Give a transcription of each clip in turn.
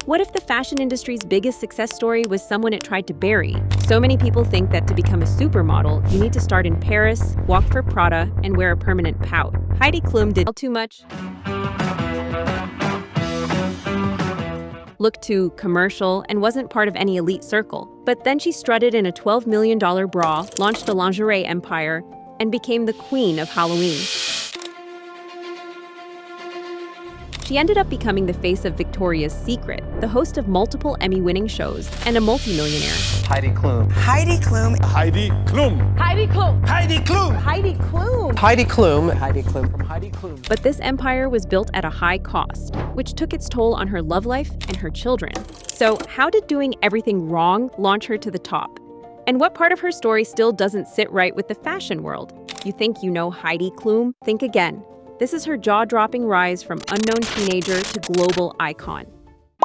What if the fashion industry's biggest success story was someone it tried to bury? So many people think that to become a supermodel, you need to start in Paris, walk for Prada, and wear a permanent pout. Heidi Klum did too much. Looked too commercial and wasn't part of any elite circle. But then she strutted in a $12 million bra, launched a lingerie empire, and became the queen of Halloween. She ended up becoming the face of Victoria's Secret, the host of multiple Emmy-winning shows, and a multimillionaire. Heidi Klum. Heidi Klum. Heidi Klum. Heidi Klum. Heidi Klum. Heidi Klum. Heidi Klum. Heidi Klum from Heidi Klum. But this empire was built at a high cost, which took its toll on her love life and her children. So how did doing everything wrong launch her to the top? And what part of her story still doesn't sit right with the fashion world? You think you know Heidi Klum? Think again. This is her jaw-dropping rise from unknown teenager to global icon.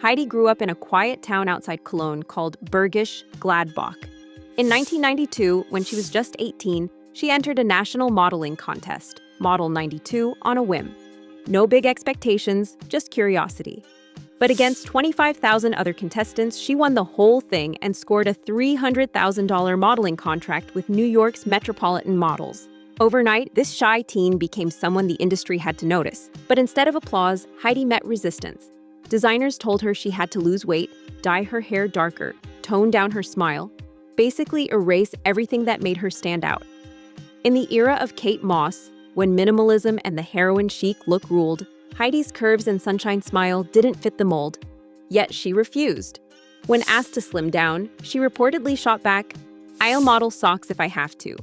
Heidi grew up in a quiet town outside Cologne called Bergisch Gladbach. In 1992, when she was just 18, she entered a national modeling contest, Model 92, on a whim. No big expectations, just curiosity. But against 25,000 other contestants, she won the whole thing and scored a $300,000 modeling contract with New York's Metropolitan Models. Overnight, this shy teen became someone the industry had to notice. But instead of applause, Heidi met resistance. Designers told her she had to lose weight, dye her hair darker, tone down her smile, basically erase everything that made her stand out. In the era of Kate Moss, when minimalism and the heroin chic look ruled, Heidi's curves and sunshine smile didn't fit the mold. Yet she refused. When asked to slim down, she reportedly shot back, "I'll model socks if I have to,"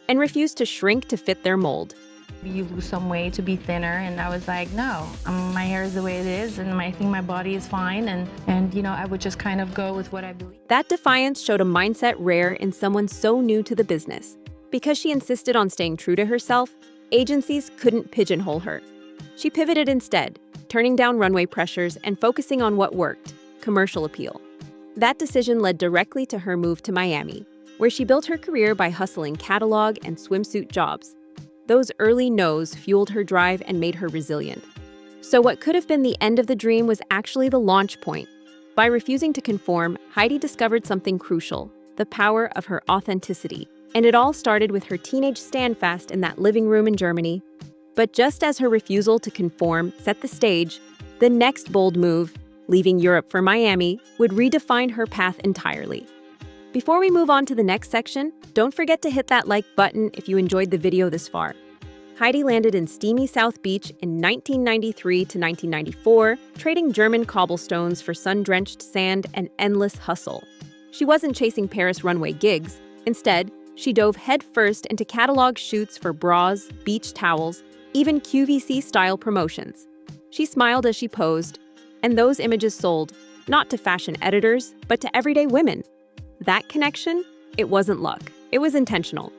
and refused to shrink to fit their mold. You lose some weight to be thinner, and I was like, no, my hair is the way it is, and I think my body is fine, and you know, I would just kind of go with what I believe. That defiance showed a mindset rare in someone so new to the business. Because she insisted on staying true to herself, agencies couldn't pigeonhole her. She pivoted instead, turning down runway pressures and focusing on what worked, commercial appeal. That decision led directly to her move to Miami, where she built her career by hustling catalog and swimsuit jobs. Those early no's fueled her drive and made her resilient. So what could have been the end of the dream was actually the launch point. By refusing to conform, Heidi discovered something crucial, the power of her authenticity. And it all started with her teenage standfast in that living room in Germany. But just as her refusal to conform set the stage, the next bold move, leaving Europe for Miami, would redefine her path entirely. Before we move on to the next section, don't forget to hit that like button if you enjoyed the video this far. Heidi landed in steamy South Beach in 1993 to 1994, trading German cobblestones for sun-drenched sand and endless hustle. She wasn't chasing Paris runway gigs. Instead, she dove headfirst into catalog shoots for bras, beach towels, even QVC-style promotions. She smiled as she posed, and those images sold, not to fashion editors, but to everyday women. That connection? It wasn't luck. It was intentional.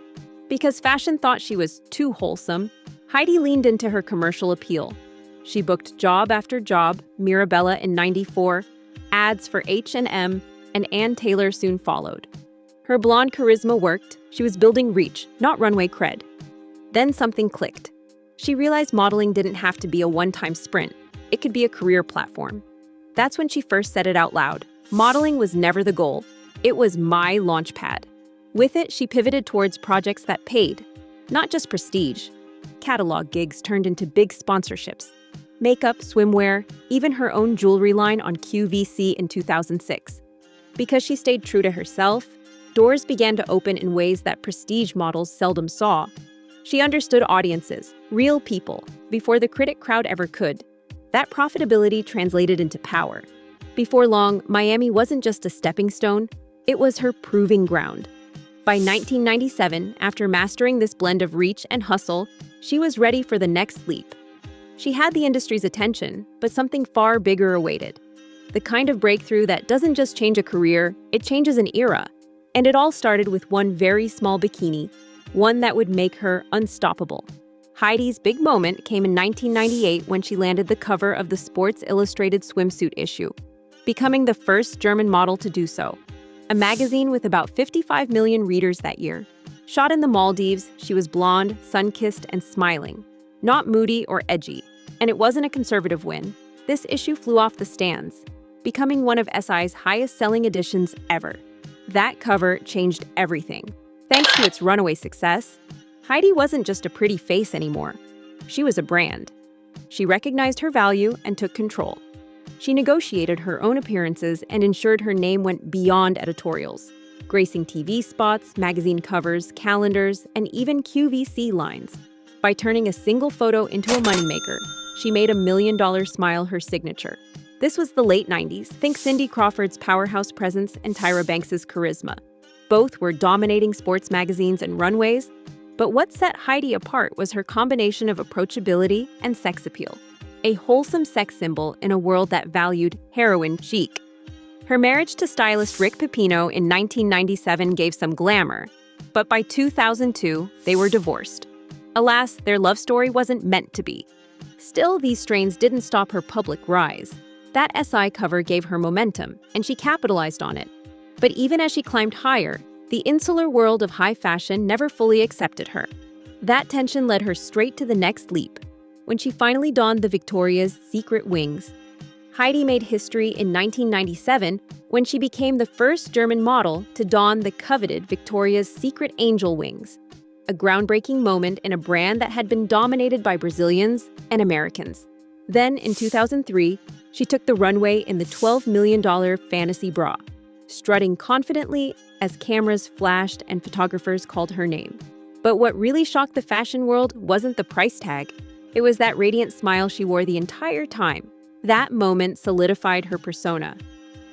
Because fashion thought she was too wholesome, Heidi leaned into her commercial appeal. She booked job after job, Mirabella in '94, ads for H&M, and Ann Taylor soon followed. Her blonde charisma worked. She was building reach, not runway cred. Then something clicked. She realized modeling didn't have to be a one-time sprint. It could be a career platform. That's when she first said it out loud. Modeling was never the goal. It was my launchpad. With it, she pivoted towards projects that paid, not just prestige. Catalog gigs turned into big sponsorships. Makeup, swimwear, even her own jewelry line on QVC in 2006. Because she stayed true to herself, doors began to open in ways that prestige models seldom saw. She understood audiences, real people, before the critic crowd ever could. That profitability translated into power. Before long, Miami wasn't just a stepping stone, it was her proving ground. By 1997, after mastering this blend of reach and hustle, she was ready for the next leap. She had the industry's attention, but something far bigger awaited. The kind of breakthrough that doesn't just change a career, it changes an era. And it all started with one very small bikini, one that would make her unstoppable. Heidi's big moment came in 1998 when she landed the cover of the Sports Illustrated Swimsuit Issue, becoming the first German model to do so. A magazine with about 55 million readers that year. Shot in the Maldives, she was blonde, sun-kissed, and smiling. Not moody or edgy. And it wasn't a conservative win. This issue flew off the stands. becoming one of SI's highest-selling editions ever. That cover changed everything. Thanks to its runaway success, Heidi wasn't just a pretty face anymore. She was a brand. She recognized her value and took control. She negotiated her own appearances and ensured her name went beyond editorials, gracing TV spots, magazine covers, calendars, and even QVC lines. By turning a single photo into a moneymaker, she made a $1 million smile her signature. This was the late 90s. Think Cindy Crawford's powerhouse presence and Tyra Banks' charisma. Both were dominating sports magazines and runways, but what set Heidi apart was her combination of approachability and sex appeal, a wholesome sex symbol in a world that valued heroin chic. Her marriage to stylist Rick Pipino in 1997 gave some glamour, but by 2002, they were divorced. Alas, their love story wasn't meant to be. Still, these strains didn't stop her public rise. That SI cover gave her momentum, and she capitalized on it. But even as she climbed higher, the insular world of high fashion never fully accepted her. That tension led her straight to the next leap. When she finally donned the Victoria's secret wings, Heidi made history in 1997 when she became the first German model to don the coveted Victoria's Secret Angel wings, a groundbreaking moment in a brand that had been dominated by Brazilians and Americans. Then, in 2003, she took the runway in the $12 million fantasy bra, strutting confidently as cameras flashed and photographers called her name. But what really shocked the fashion world wasn't the price tag. It was that radiant smile she wore the entire time. That moment solidified her persona.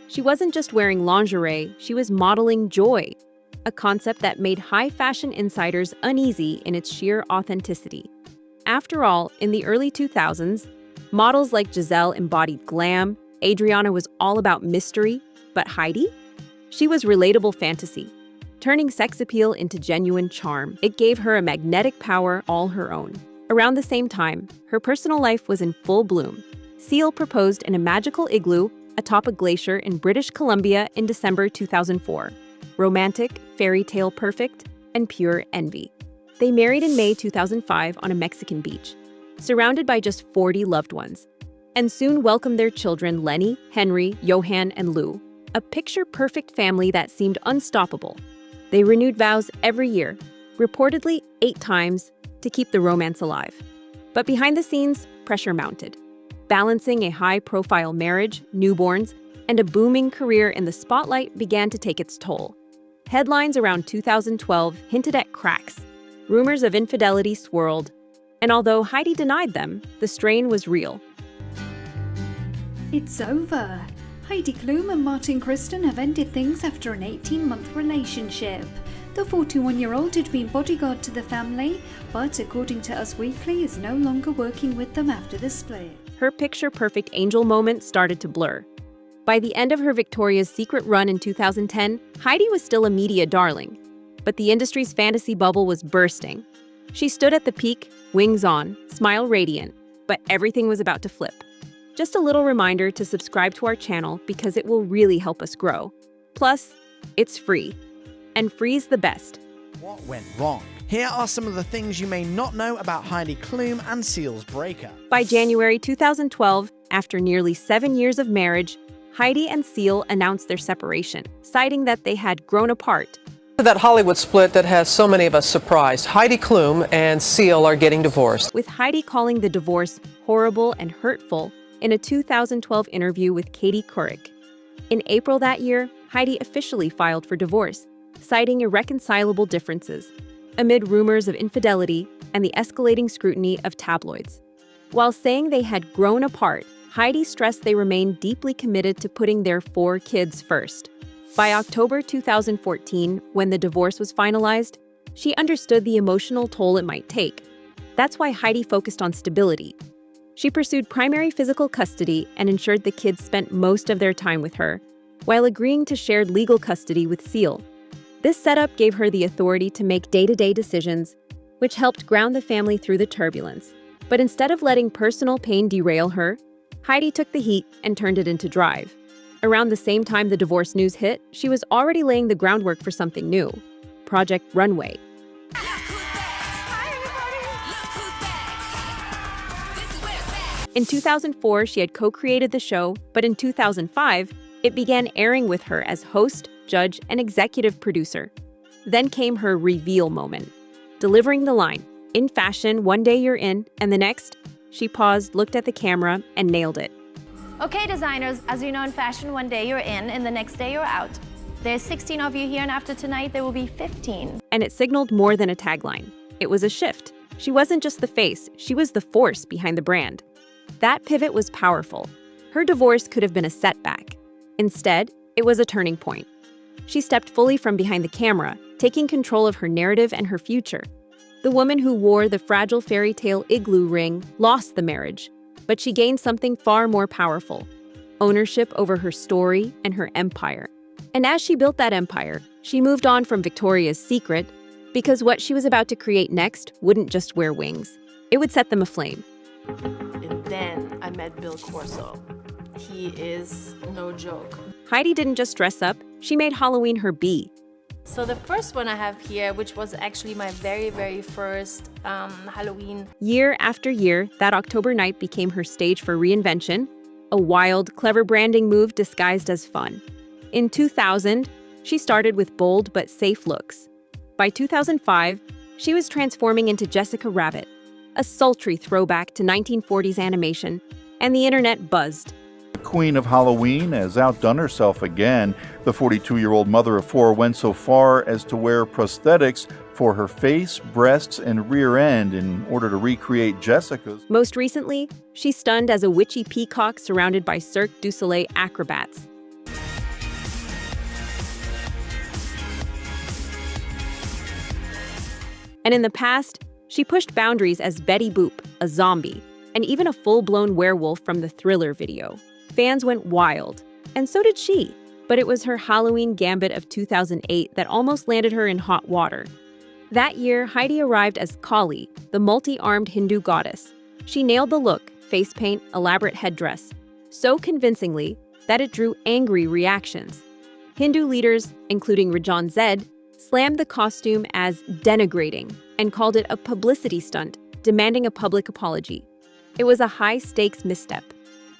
She wasn't just wearing lingerie, she was modeling joy, a concept that made high fashion insiders uneasy in its sheer authenticity. After all, in the early 2000s, models like Giselle embodied glam, Adriana was all about mystery, but Heidi? She was relatable fantasy, turning sex appeal into genuine charm. It gave her a magnetic power all her own. Around the same time, her personal life was in full bloom. Seal proposed in a magical igloo atop a glacier in British Columbia in December 2004. Romantic, fairy tale perfect, and pure envy. They married in May 2005 on a Mexican beach, surrounded by just 40 loved ones, and soon welcomed their children Lenny, Henry, Johan, and Lou, a picture-perfect family that seemed unstoppable. They renewed vows every year, reportedly 8 times, to keep the romance alive. But behind the scenes, pressure mounted. Balancing a high-profile marriage, newborns, and a booming career in the spotlight began to take its toll. Headlines around 2012 hinted at cracks. Rumors of infidelity swirled, and although Heidi denied them, the strain was real. It's over. Heidi Klum and Martin Kristen have ended things after an 18-month relationship. The 41-year-old had been bodyguard to the family, but according to Us Weekly, is no longer working with them after the split. Her picture-perfect angel moment started to blur. By the end of her Victoria's Secret run in 2010, Heidi was still a media darling, but the industry's fantasy bubble was bursting. She stood at the peak, wings on, smile radiant, but everything was about to flip. Just a little reminder to subscribe to our channel because it will really help us grow. Plus, it's free. And free's the best. What went wrong? Here are some of the things you may not know about Heidi Klum and Seal's breakup. By January 2012, after nearly 7 years of marriage, Heidi and Seal announced their separation, citing that they had grown apart. That Hollywood split that has so many of us surprised. Heidi Klum and Seal are getting divorced. With Heidi calling the divorce horrible and hurtful in a 2012 interview with Katie Couric. In April that year, Heidi officially filed for divorce, citing irreconcilable differences, amid rumors of infidelity and the escalating scrutiny of tabloids. While saying they had grown apart, Heidi stressed they remained deeply committed to putting their 4 kids first. By October 2014, when the divorce was finalized, she understood the emotional toll it might take. That's why Heidi focused on stability. She pursued primary physical custody and ensured the kids spent most of their time with her, while agreeing to shared legal custody with Seal. This setup gave her the authority to make day-to-day decisions, which helped ground the family through the turbulence. But instead of letting personal pain derail her, Heidi took the heat and turned it into drive. Around the same time the divorce news hit, she was already laying the groundwork for something new, Project Runway. In 2004, she had co-created the show, but in 2005, it began airing with her as host, judge, and executive producer. Then came her reveal moment, delivering the line, "In fashion, one day you're in, and the next," she paused, looked at the camera, and nailed it. Okay, designers, as you know in fashion, one day you're in and the next day you're out. There's 16 of you here, and after tonight there will be 15. And it signaled more than a tagline. It was a shift. She wasn't just the face, she was the force behind the brand. That pivot was powerful. Her divorce could have been a setback. Instead, it was a turning point. She stepped fully from behind the camera, taking control of her narrative and her future. The woman who wore the fragile fairy tale igloo ring lost the marriage, but she gained something far more powerful: ownership over her story and her empire. And as she built that empire, she moved on from Victoria's Secret, because what she was about to create next wouldn't just wear wings. It would set them aflame. And then I met Bill Corso. He is no joke. Heidi didn't just dress up, she made Halloween her bee. So the first one I have here, which was actually my very first Halloween. Year after year, that October night became her stage for reinvention, a wild, clever branding move disguised as fun. In 2000, she started with bold but safe looks. By 2005, she was transforming into Jessica Rabbit, a sultry throwback to 1940s animation, and the internet buzzed. The Queen of Halloween has outdone herself again. The 42-year-old mother of four went so far as to wear prosthetics for her face, breasts, and rear end in order to recreate Jessica's. Most recently, she stunned as a witchy peacock surrounded by Cirque du Soleil acrobats. And in the past, she pushed boundaries as Betty Boop, a zombie, and even a full-blown werewolf from the Thriller video. Fans went wild, and so did she. But it was her Halloween gambit of 2008 that almost landed her in hot water. That year, Heidi arrived as Kali, the multi-armed Hindu goddess. She nailed the look, face paint, elaborate headdress, so convincingly that it drew angry reactions. Hindu leaders, including Rajan Zed, slammed the costume as denigrating and called it a publicity stunt, demanding a public apology. It was a high-stakes misstep.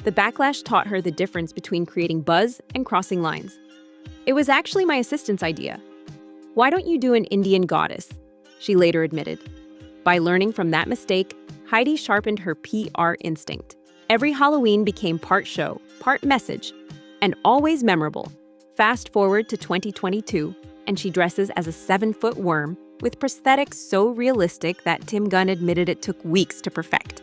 The backlash taught her the difference between creating buzz and crossing lines. "It was actually my assistant's idea. Why don't you do an Indian goddess?" she later admitted. By learning from that mistake, Heidi sharpened her PR instinct. Every Halloween became part show, part message, and always memorable. Fast forward to 2022, and she dresses as a 7-foot worm with prosthetics so realistic that Tim Gunn admitted it took weeks to perfect.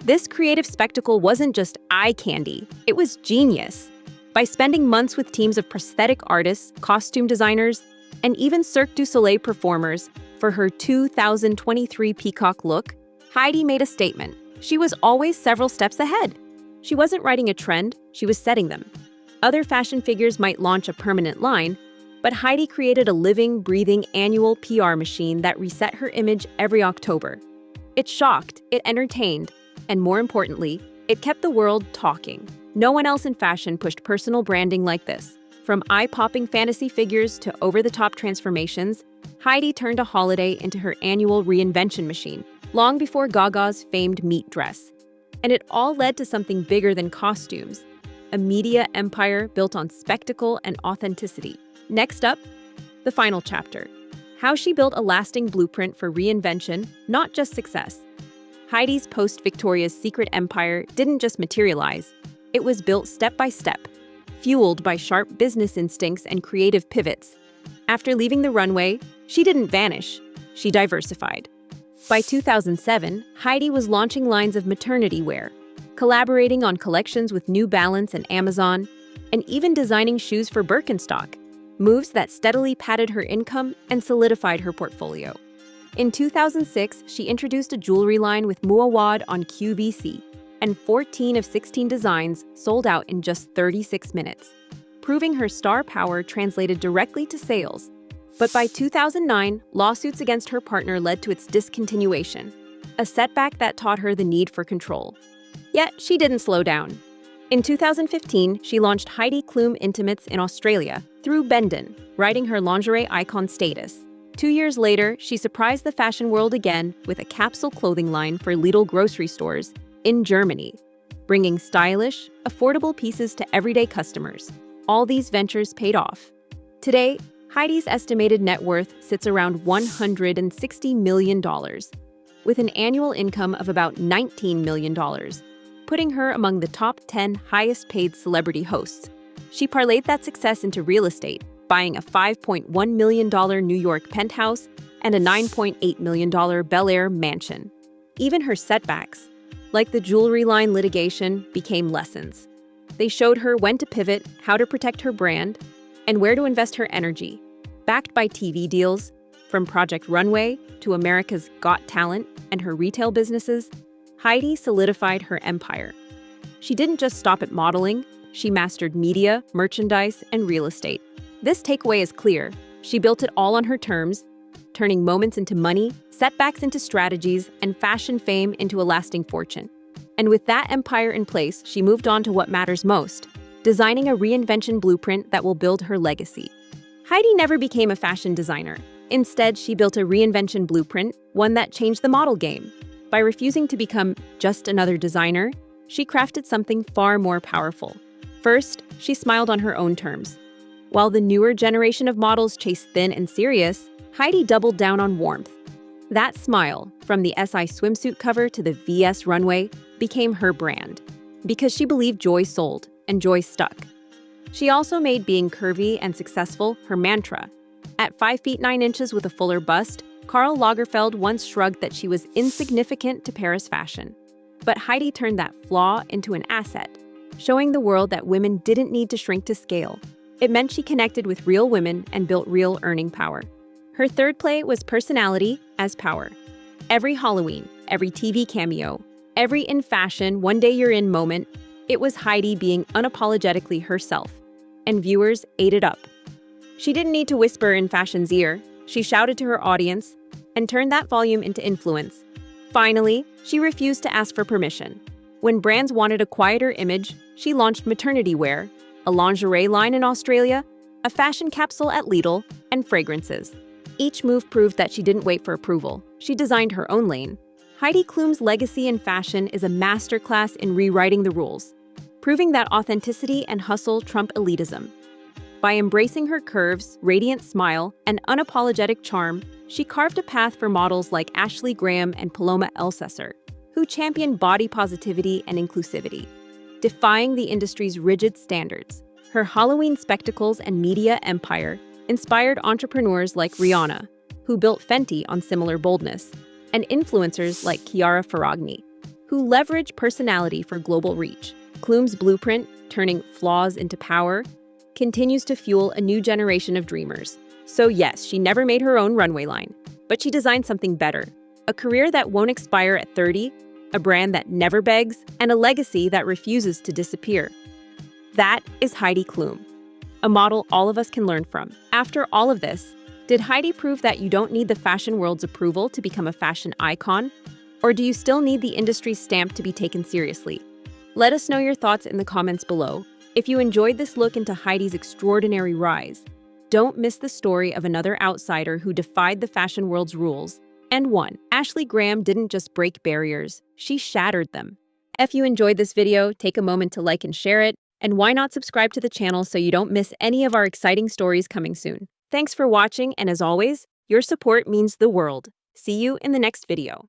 This creative spectacle wasn't just eye candy, it was genius. By spending months with teams of prosthetic artists, costume designers, and even Cirque du Soleil performers for her 2023 peacock look, Heidi made a statement. She was always several steps ahead. She wasn't writing a trend, she was setting them. Other fashion figures might launch a permanent line, but Heidi created a living, breathing annual PR machine that reset her image every October. It shocked, it entertained, and more importantly, it kept the world talking. No one else in fashion pushed personal branding like this. From eye-popping fantasy figures to over-the-top transformations, Heidi turned a holiday into her annual reinvention machine, long before Gaga's famed meat dress. And it all led to something bigger than costumes, a media empire built on spectacle and authenticity. Next up, the final chapter. How she built a lasting blueprint for reinvention, not just success. Heidi's post-Victoria's Secret empire didn't just materialize, it was built step by step, fueled by sharp business instincts and creative pivots. After leaving the runway, she didn't vanish, she diversified. By 2007, Heidi was launching lines of maternity wear, collaborating on collections with New Balance and Amazon, and even designing shoes for Birkenstock, moves that steadily padded her income and solidified her portfolio. In 2006, she introduced a jewelry line with Muawad on QVC, and 14 of 16 designs sold out in just 36 minutes, proving her star power translated directly to sales. But by 2009, lawsuits against her partner led to its discontinuation, a setback that taught her the need for control. Yet, she didn't slow down. In 2015, she launched Heidi Klum Intimates in Australia through Bendon, riding her lingerie icon status. 2 years later, she surprised the fashion world again with a capsule clothing line for Lidl grocery stores in Germany. bringing stylish, affordable pieces to everyday customers. All these ventures paid off. Today, Heidi's estimated net worth sits around $160 million, with an annual income of about $19 million, putting her among the top 10 highest-paid celebrity hosts. She parlayed that success into real estate, buying a $5.1 million New York penthouse and a $9.8 million Bel Air mansion. Even her setbacks, like the jewelry line litigation, became lessons. They showed her when to pivot, how to protect her brand, and where to invest her energy. Backed by TV deals, from Project Runway to America's Got Talent and her retail businesses, Heidi solidified her empire. She didn't just stop at modeling, she mastered media, merchandise, and real estate. This takeaway is clear. She built it all on her terms, turning moments into money, setbacks into strategies, and fashion fame into a lasting fortune. And with that empire in place, she moved on to what matters most, designing a reinvention blueprint that will build her legacy. Heidi never became a fashion designer. Instead, she built a reinvention blueprint, one that changed the model game. By refusing to become just another designer, she crafted something far more powerful. First, she smiled on her own terms. While the newer generation of models chased thin and serious, Heidi doubled down on warmth. That smile, from the SI swimsuit cover to the VS runway, became her brand. Because she believed joy sold, and joy stuck. She also made being curvy and successful her mantra. At 5 feet 9 inches with a fuller bust, Karl Lagerfeld once shrugged that she was insignificant to Paris fashion. But Heidi turned that flaw into an asset, showing the world that women didn't need to shrink to scale. It meant she connected with real women and built real earning power. Her third play was personality as power. Every Halloween, every TV cameo, every in fashion, one day you're in moment, it was Heidi being unapologetically herself, and viewers ate it up. She didn't need to whisper in fashion's ear. She shouted to her audience and turned that volume into influence. Finally, she refused to ask for permission. When brands wanted a quieter image, she launched maternity wear, a lingerie line in Australia, a fashion capsule at Lidl, and fragrances. Each move proved that she didn't wait for approval. She designed her own lane. Heidi Klum's legacy in fashion is a masterclass in rewriting the rules, proving that authenticity and hustle trump elitism. By embracing her curves, radiant smile, and unapologetic charm, she carved a path for models like Ashley Graham and Paloma Elsesser, who championed body positivity and inclusivity, defying the industry's rigid standards. Her Halloween spectacles and media empire inspired entrepreneurs like Rihanna, who built Fenty on similar boldness, and influencers like Chiara Ferragni, who leverage personality for global reach. Klum's blueprint, turning flaws into power, continues to fuel a new generation of dreamers. So yes, she never made her own runway line, but she designed something better, a career that won't expire at 30, a brand that never begs, and a legacy that refuses to disappear. That is Heidi Klum, a model all of us can learn from. After all of this, did Heidi prove that you don't need the fashion world's approval to become a fashion icon? Or do you still need the industry's stamp to be taken seriously? Let us know your thoughts in the comments below. If you enjoyed this look into Heidi's extraordinary rise, don't miss the story of another outsider who defied the fashion world's rules and won. Ashley Graham didn't just break barriers, she shattered them. If you enjoyed this video, take a moment to like and share it, and why not subscribe to the channel so you don't miss any of our exciting stories coming soon. Thanks for watching, and as always, your support means the world. See you in the next video.